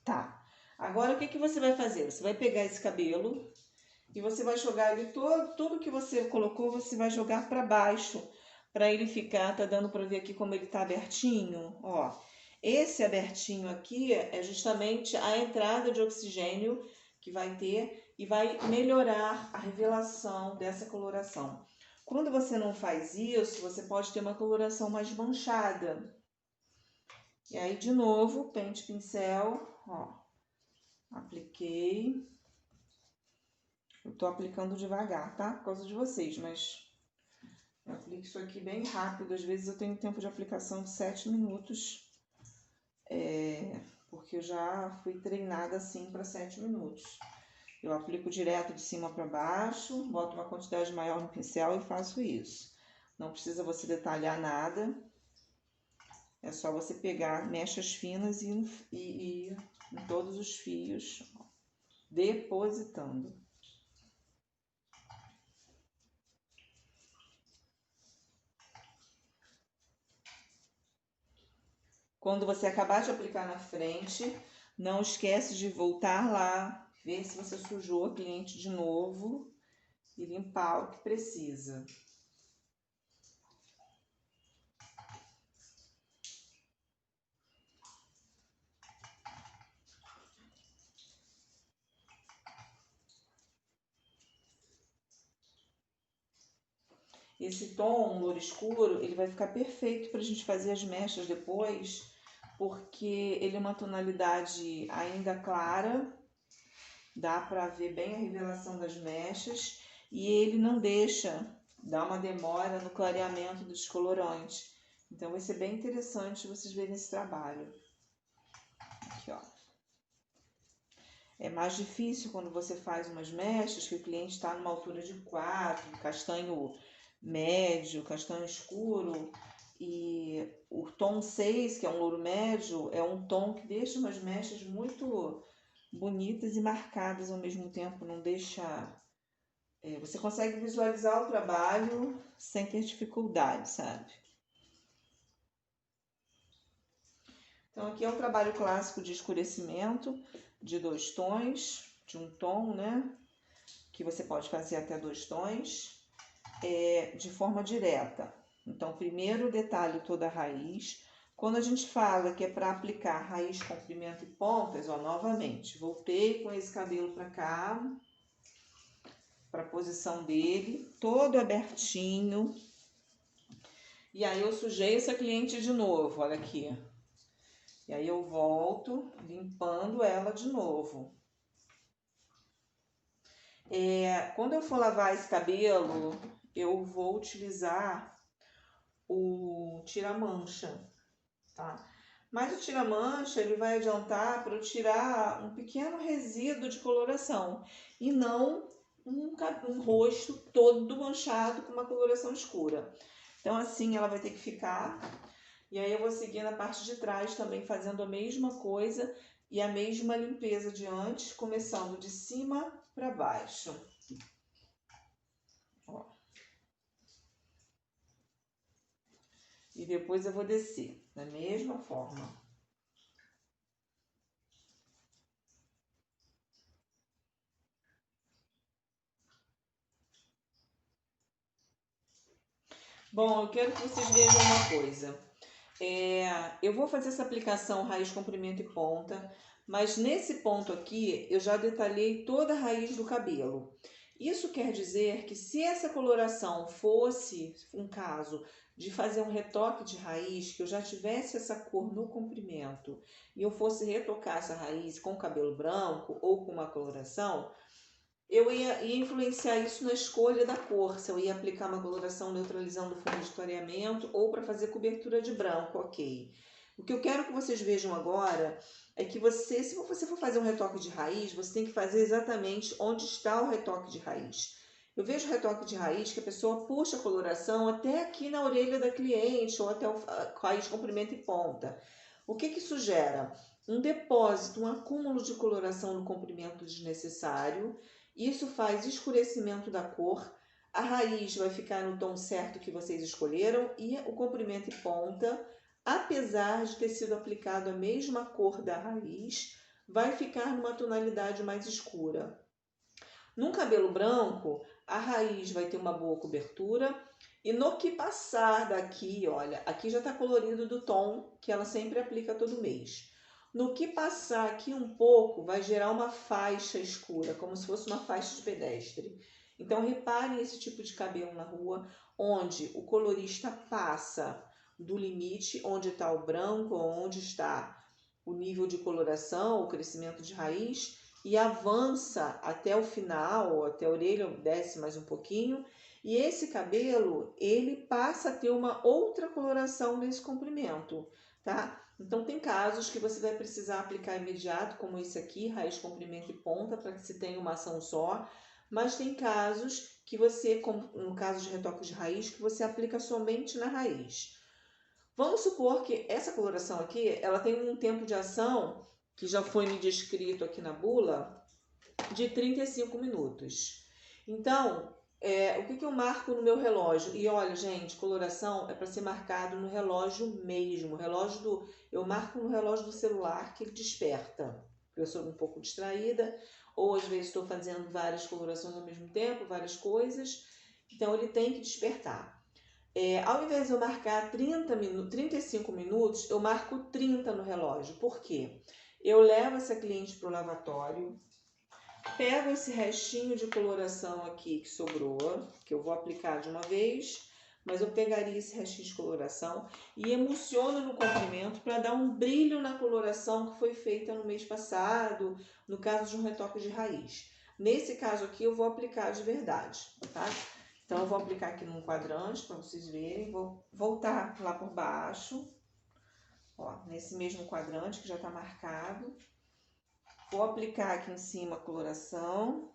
tá. Agora o que você vai fazer? Você vai pegar esse cabelo e você vai jogar ele tudo que você colocou, você vai jogar para baixo, para ele ficar, tá dando para ver aqui como ele tá abertinho, ó. Esse abertinho aqui é justamente a entrada de oxigênio que vai ter e vai melhorar a revelação dessa coloração. Quando você não faz isso, você pode ter uma coloração mais manchada. E aí, de novo, pente pincel, ó, apliquei. Eu tô aplicando devagar, tá? Por causa de vocês, mas eu aplico isso aqui bem rápido. Às vezes eu tenho tempo de aplicação de 7 minutos, porque eu já fui treinada assim para 7 minutos. Eu aplico direto de cima para baixo, boto uma quantidade maior no pincel e faço isso. Não precisa você detalhar nada. É só você pegar mechas finas e ir em todos os fios, depositando. Quando você acabar de aplicar na frente, não esquece de voltar lá, ver se você sujou a cliente de novo e limpar o que precisa. Esse tom louro escuro, ele vai ficar perfeito para a gente fazer as mechas depois, porque ele é uma tonalidade ainda clara, dá para ver bem a revelação das mechas e ele não deixa, dá uma demora no clareamento do descolorante. Então vai ser bem interessante vocês verem esse trabalho. Aqui, ó. É mais difícil quando você faz umas mechas que o cliente está numa altura de 4, castanho médio, castanho escuro, e o tom 6, que é um louro médio, é um tom que deixa umas mechas muito bonitas e marcadas ao mesmo tempo, não deixa... você consegue visualizar o trabalho sem ter dificuldade, sabe? Então aqui é um trabalho clássico de escurecimento de 2 tons, de um tom, né? Que você pode fazer até 2 tons, de forma direta. Então, primeiro detalho toda a raiz. Quando a gente fala que é para aplicar raiz, comprimento e pontas, ó, novamente, voltei com esse cabelo para cá, para a posição dele, todo abertinho. E aí eu sujei essa cliente de novo, olha aqui. E aí eu volto limpando ela de novo. Quando eu for lavar esse cabelo, eu vou utilizar o tira-mancha, tá? Mas o tira-mancha, ele vai adiantar para eu tirar um pequeno resíduo de coloração e não um rosto todo manchado com uma coloração escura. Então assim ela vai ter que ficar. E aí eu vou seguir na parte de trás também fazendo a mesma coisa e a mesma limpeza de antes, começando de cima para baixo. Ó. E depois eu vou descer da mesma forma. Bom, eu quero que vocês vejam uma coisa. Eu vou fazer essa aplicação raiz, comprimento e ponta, mas nesse ponto aqui eu já detalhei toda a raiz do cabelo. Isso quer dizer que se essa coloração fosse um caso de fazer um retoque de raiz, que eu já tivesse essa cor no comprimento e eu fosse retocar essa raiz com cabelo branco ou com uma coloração, eu ia influenciar isso na escolha da cor, se eu ia aplicar uma coloração neutralizando o fundo de clareamento ou para fazer cobertura de branco, ok. O que eu quero que vocês vejam agora é que se você for fazer um retoque de raiz, você tem que fazer exatamente onde está o retoque de raiz. Eu vejo retoque de raiz que a pessoa puxa a coloração até aqui na orelha da cliente ou até a raiz comprimento e ponta. O que isso gera? Um depósito, um acúmulo de coloração no comprimento desnecessário. Isso faz escurecimento da cor. A raiz vai ficar no tom certo que vocês escolheram e o comprimento e ponta, apesar de ter sido aplicado a mesma cor da raiz, vai ficar numa tonalidade mais escura. Num cabelo branco, a raiz vai ter uma boa cobertura e no que passar daqui, olha, aqui já está colorido do tom que ela sempre aplica todo mês. No que passar aqui um pouco, vai gerar uma faixa escura, como se fosse uma faixa de pedestre. Então, reparem esse tipo de cabelo na rua, onde o colorista passa do limite, onde está o branco, onde está o nível de coloração, o crescimento de raiz, e avança até o final, até a orelha, desce mais um pouquinho, e esse cabelo, ele passa a ter uma outra coloração nesse comprimento, tá? Então, tem casos que você vai precisar aplicar imediato, como esse aqui, raiz, comprimento e ponta, para que se tenha uma ação só, mas tem casos que você, como no caso de retoque de raiz, que você aplica somente na raiz. Vamos supor que essa coloração aqui, ela tem um tempo de ação que já foi me descrito aqui na bula, de 35 minutos. Então, o que eu marco no meu relógio? E olha, gente, coloração é para ser marcado no relógio mesmo. Eu marco no relógio do celular que ele desperta. Eu sou um pouco distraída, ou às vezes estou fazendo várias colorações ao mesmo tempo, várias coisas. Então, ele tem que despertar. Ao invés de eu marcar 35 minutos, eu marco 30 no relógio. Por quê? Eu levo essa cliente para o lavatório, pego esse restinho de coloração aqui que sobrou, que eu vou aplicar de uma vez, mas eu pegaria esse restinho de coloração e emulsiono no comprimento para dar um brilho na coloração que foi feita no mês passado, no caso de um retoque de raiz. Nesse caso aqui eu vou aplicar de verdade, tá? Então, eu vou aplicar aqui num quadrante para vocês verem. Vou voltar lá por baixo, ó, nesse mesmo quadrante que já está marcado. Vou aplicar aqui em cima a coloração.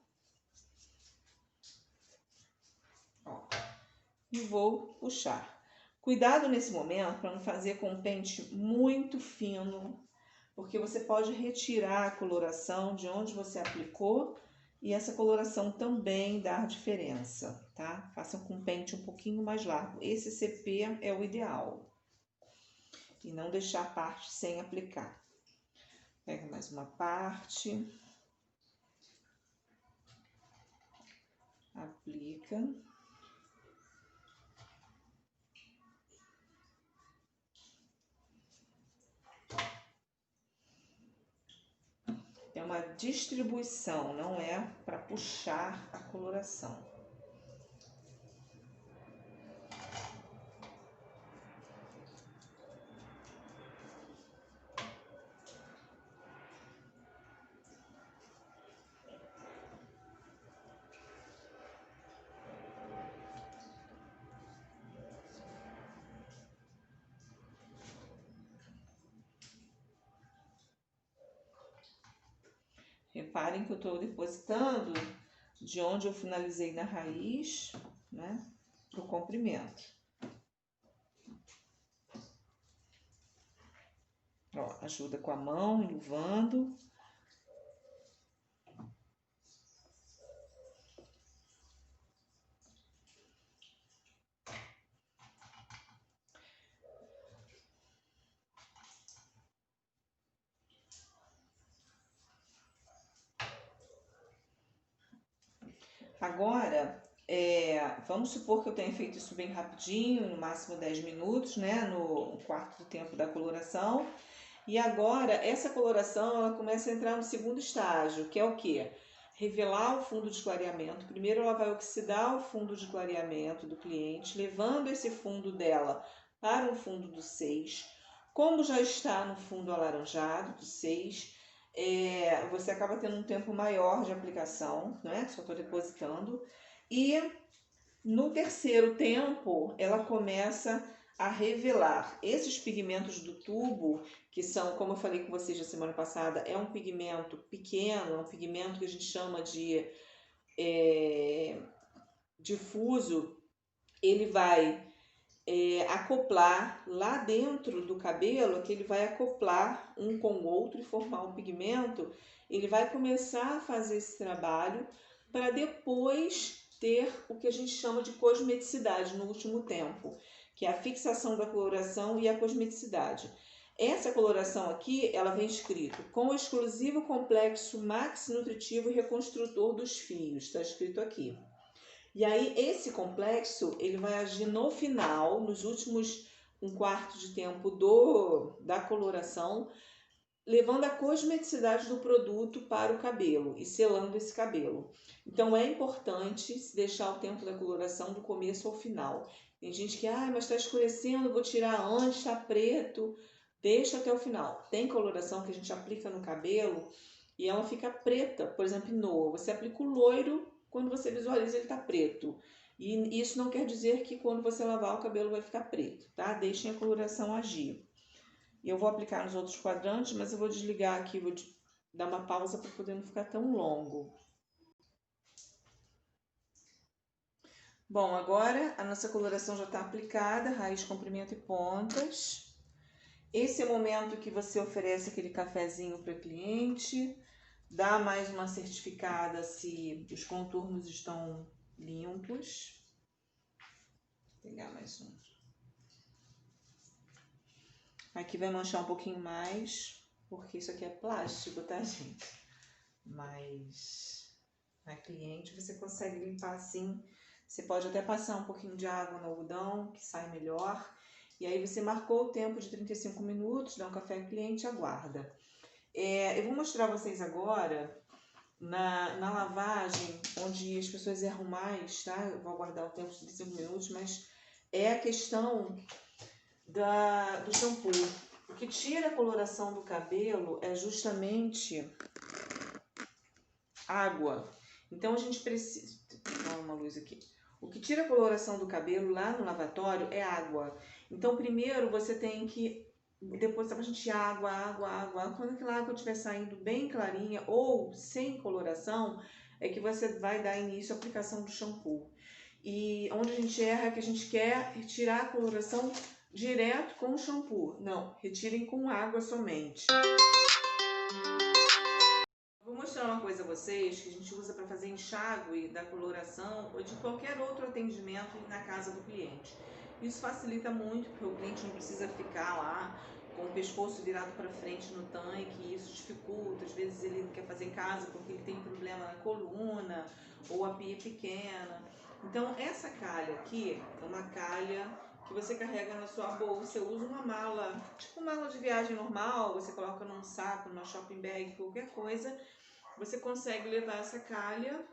Ó, e vou puxar. Cuidado nesse momento para não fazer com um pente muito fino, porque você pode retirar a coloração de onde você aplicou e essa coloração também dá diferença, tá? Façam com um pente um pouquinho mais largo. Esse CP é o ideal. E não deixar a parte sem aplicar. Pega mais uma parte. Aplica. É uma distribuição, não é para puxar a coloração. Reparem que eu estou depositando de onde eu finalizei na raiz, né, para o comprimento. Ó, ajuda com a mão, enluvando. Agora, vamos supor que eu tenha feito isso bem rapidinho, no máximo 10 minutos, né, no quarto do tempo da coloração. E agora, essa coloração, ela começa a entrar no segundo estágio, que é o quê? Revelar o fundo de clareamento. Primeiro, ela vai oxidar o fundo de clareamento do cliente, levando esse fundo dela para o fundo do 6. Como já está no fundo alaranjado do 6, você acaba tendo um tempo maior de aplicação, né? Só estou depositando. E no terceiro tempo, ela começa a revelar esses pigmentos do tubo, que são, como eu falei com vocês na semana passada, é um pigmento pequeno, é um pigmento que a gente chama de difuso, ele vai acoplar lá dentro do cabelo, que ele vai acoplar um com o outro e formar um pigmento. Ele vai começar a fazer esse trabalho para depois ter o que a gente chama de cosmeticidade no último tempo, que é a fixação da coloração e a cosmeticidade. Essa coloração aqui, ela vem escrito com o exclusivo complexo Max Nutritivo e Reconstrutor dos Fios, está escrito aqui. E aí esse complexo, ele vai agir no final, nos últimos um quarto de tempo da coloração, levando a cosmeticidade do produto para o cabelo e selando esse cabelo. Então é importante se deixar o tempo da coloração do começo ao final. Tem gente que, mas está escurecendo, vou tirar antes, está preto. Deixa até o final. Tem coloração que a gente aplica no cabelo e ela fica preta, por exemplo, Noa. Você aplica o loiro, quando você visualiza ele está preto. E isso não quer dizer que quando você lavar o cabelo vai ficar preto, tá? Deixem a coloração agir. Eu vou aplicar nos outros quadrantes, mas eu vou desligar aqui, vou dar uma pausa para poder não ficar tão longo. Bom, agora a nossa coloração já está aplicada, raiz, comprimento e pontas. Esse é o momento que você oferece aquele cafezinho para o cliente, dá mais uma certificada se os contornos estão limpos. Vou pegar mais um. Aqui vai manchar um pouquinho mais, porque isso aqui é plástico, tá, gente? Mas na cliente você consegue limpar assim. Você pode até passar um pouquinho de água no algodão, que sai melhor. E aí você marcou o tempo de 35 minutos, dá um café ao cliente e aguarda. Eu vou mostrar a vocês agora na lavagem, onde as pessoas erram mais, tá? Eu vou aguardar o tempo de 35 minutos, mas é a questão do shampoo. O que tira a coloração do cabelo é justamente água. Então a gente precisa... Vou dar uma luz aqui. O que tira a coloração do cabelo lá no lavatório é água. Então primeiro você tem que depositar bastante água. Quando aquela água estiver saindo bem clarinha ou sem coloração, é que você vai dar início à aplicação do shampoo. E onde a gente erra é que a gente quer retirar a coloração direto com o shampoo. Não, retirem com água somente. Vou mostrar uma coisa a vocês que a gente usa para fazer enxágue da coloração ou de qualquer outro atendimento na casa do cliente. Isso facilita muito porque o cliente não precisa ficar lá com o pescoço virado para frente no tanque, isso dificulta. Às vezes ele não quer fazer em casa porque ele tem problema na coluna ou a pia é pequena. Então essa calha aqui é uma calha que você carrega na sua bolsa. Você usa uma mala, tipo mala de viagem normal, você coloca num saco, numa shopping bag, qualquer coisa. Você consegue levar essa calha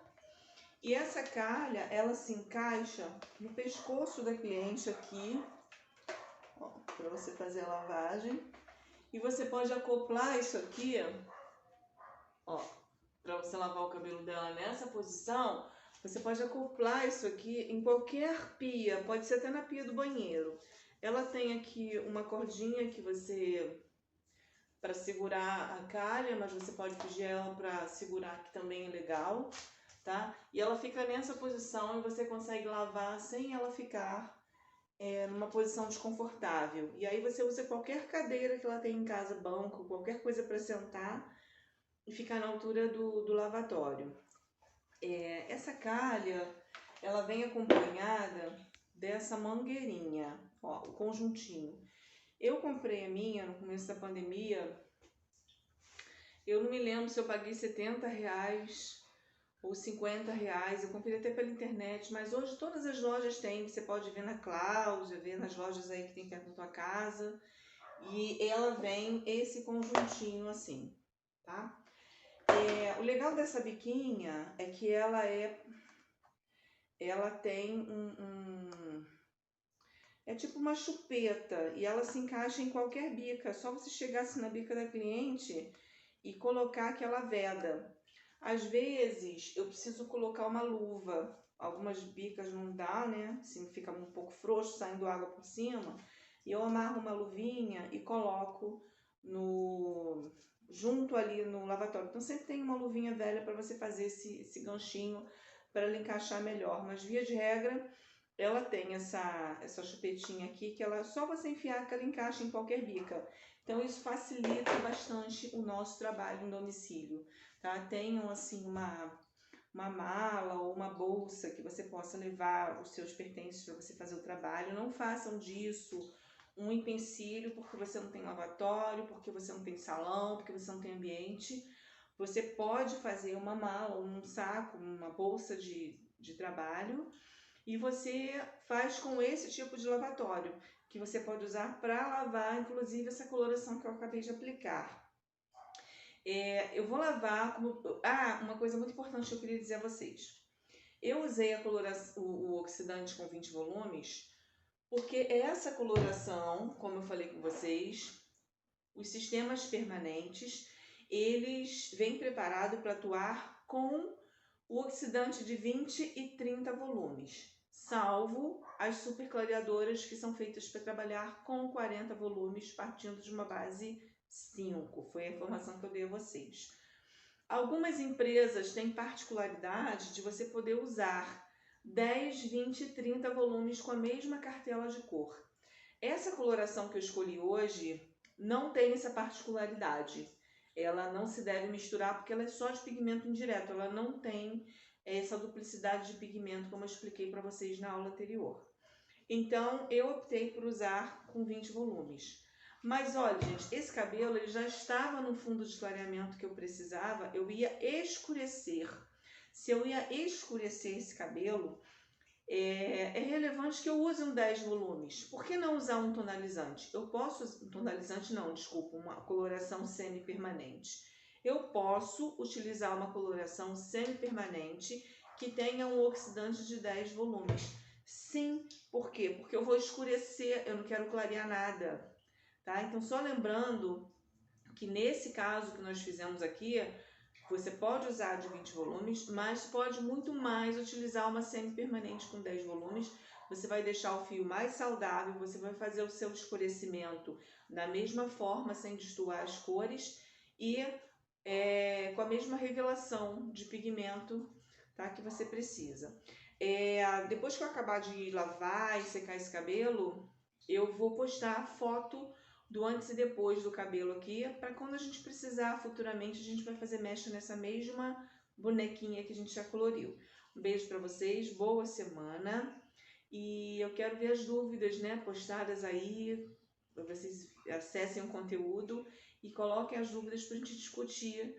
e essa calha, ela se encaixa no pescoço da cliente aqui, para você fazer a lavagem. E você pode acoplar isso aqui, para você lavar o cabelo dela nessa posição. Você pode acoplar isso aqui em qualquer pia, pode ser até na pia do banheiro. Ela tem aqui uma cordinha que você... para segurar a calha, mas você pode pedir ela para segurar, que também é legal, tá? E ela fica nessa posição e você consegue lavar sem ela ficar numa posição desconfortável. E aí você usa qualquer cadeira que ela tem em casa, banco, qualquer coisa para sentar e ficar na altura do lavatório. Essa calha, ela vem acompanhada dessa mangueirinha, o conjuntinho. Eu comprei a minha no começo da pandemia. Eu não me lembro se eu paguei R$70 ou R$50. Eu comprei até pela internet, mas hoje todas as lojas têm. Você pode ver na Cláudia, ver nas lojas aí que tem perto da tua casa. E ela vem esse conjuntinho assim, tá? O legal dessa biquinha é que ela tem é tipo uma chupeta e ela se encaixa em qualquer bica. É só você chegar assim na bica da cliente e colocar aquela veda. Às vezes eu preciso colocar uma luva. Algumas bicas não dá, né? Assim fica um pouco frouxo, saindo água por cima. E eu amarro uma luvinha e coloco junto ali no lavatório. Então sempre tem uma luvinha velha para você fazer esse ganchinho para ela encaixar melhor. Mas via de regra, ela tem essa chupetinha aqui que ela só você enfiar que ela encaixa em qualquer bica. Então isso facilita bastante o nosso trabalho em domicílio, tá? Tenham assim uma mala ou uma bolsa que você possa levar os seus pertences para você fazer o trabalho. Não façam disso um empecilho porque você não tem lavatório, porque você não tem salão, porque você não tem ambiente. Você pode fazer uma mala, um saco, uma bolsa de trabalho e você faz com esse tipo de lavatório, que você pode usar para lavar, inclusive essa coloração que eu acabei de aplicar. Eu vou lavar como... uma coisa muito importante que eu queria dizer a vocês. Eu usei a coloração, o oxidante com 20 volumes, porque essa coloração, como eu falei com vocês, os sistemas permanentes, eles vêm preparados para atuar com o oxidante de 20 e 30 volumes, salvo as superclareadoras que são feitas para trabalhar com 40 volumes, partindo de uma base 5. Foi a informação que eu dei a vocês. Algumas empresas têm particularidade de você poder usar 10, 20 e 30 volumes com a mesma cartela de cor. Essa coloração que eu escolhi hoje não tem essa particularidade. Ela não se deve misturar porque ela é só de pigmento indireto. Ela não tem essa duplicidade de pigmento como eu expliquei para vocês na aula anterior. Então eu optei por usar com 20 volumes. Mas olha, gente, esse cabelo ele já estava no fundo de clareamento que eu precisava. Eu ia escurecer. Se eu ia escurecer esse cabelo, é relevante que eu use um 10 volumes. Por que não usar um tonalizante? Eu posso... Tonalizante não, desculpa, uma coloração semi-permanente. Eu posso utilizar uma coloração semi-permanente que tenha um oxidante de 10 volumes. Sim, por quê? Porque eu vou escurecer, eu não quero clarear nada. Tá? Então, só lembrando que nesse caso que nós fizemos aqui, você pode usar de 20 volumes, mas pode muito mais utilizar uma semi-permanente com 10 volumes. Você vai deixar o fio mais saudável, você vai fazer o seu escurecimento da mesma forma, sem destoar as cores e com a mesma revelação de pigmento, tá, que você precisa. Depois que eu acabar de lavar e secar esse cabelo, eu vou postar a foto do antes e depois do cabelo aqui, para quando a gente precisar futuramente, a gente vai fazer mecha nessa mesma bonequinha que a gente já coloriu. Um beijo para vocês, boa semana, e eu quero ver as dúvidas, né, postadas aí, para vocês acessem o conteúdo e coloquem as dúvidas para a gente discutir